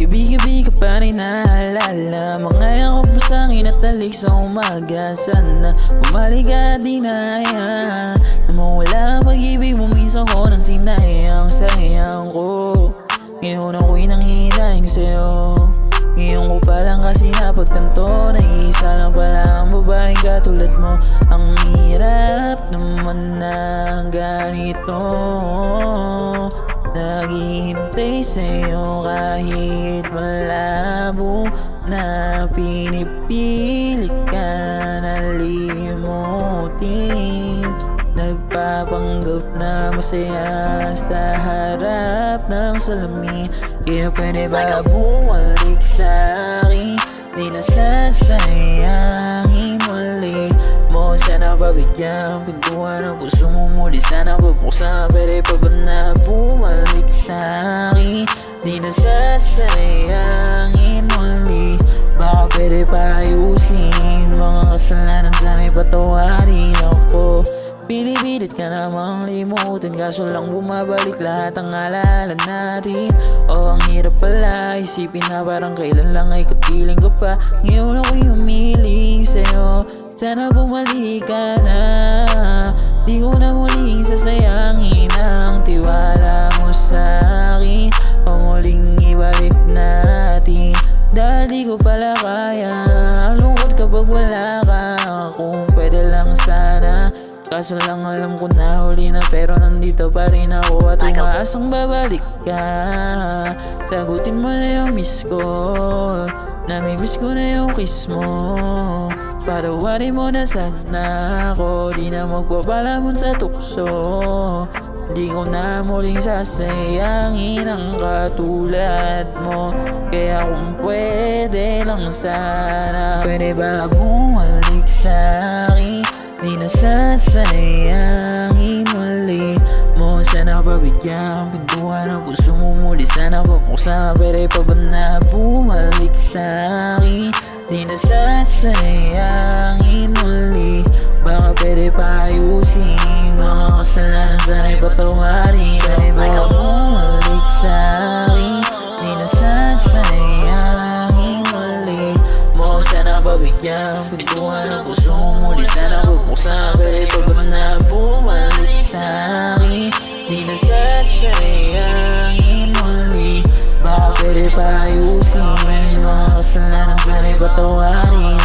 Gabi-gabi ka pa rin naalala mga yakap mo sa'kin at talik sa umaga. Sana bumalik ka at di na haya na mawala ang pag-ibig mo. Minsan ko nang sinayang sayang ko. Ngayon ako'y nanghihiling sa'yo. Ngayon ko palang kasi napagtanto na isa lang pala ang babaeng katulad mo. Ang hirap naman na ganito, naghihintay sa'yo kahit malabo na pinipilit ka na limutin. Nagpapanggap na masaya sa harap ng salamin. Kaya pwede ba bumalik sa'kin? Di na sasayangin muli mo. Sana pabigyan pintuan ang puso mo muli. Sana pabuksan. Pwede pa ba na bumalik sa'kin? Di na sasayangin muli. Baka pwede pa ayusin mga kasalanan. Sana'y patawarin ako. Pinipilit ka namang limutin, kaso lang bumabalik lahat ang alala natin. Oh, ang hirap pala isipin na parang kailan lang ay kapiling ka pa. Ngayon ako'y humiling sa'yo, sana bumalik ka na. Di ko na muling sasayangin ang tiwala mo sa'kin. Panguling ibalik natin, dahil di ko pala kaya. Ang lungkot kapag wala ka, kung pwede lang sana. Kaso lang alam ko na huli na, pero nandito pa rin ako at umaasang babalik ka. Sagutin mo na yung miss ko, namimiss ko na yung kiss mo. Patawarin mo na sana ako, di na magpapalamon sa tukso. Di ko na muling sasayangin ang katulad mo. Kaya kung pwede lang sana, pwede ba bumalik sa'kin? Di na sasayangin muli mo. Sana pabigyan pintuan ang puso mo muli. Sana pabuksan. Pwede pa ba na bumalik sa'kin? Di na sasayangin muli. Baka pwede pa ayusin mga kasalanan. Sana'y patawarin. Pwede ba bumalik sa'kin? Di na sasayangin muli mo. Sana pabigyan pintuan ang puso mo muli. Sana pabuksan. Pwede pa ba na bumalik sa'kin? Di na sasayangin muli. Baka pwede pa ayusin mga kasalanan. Sana'y patawarin.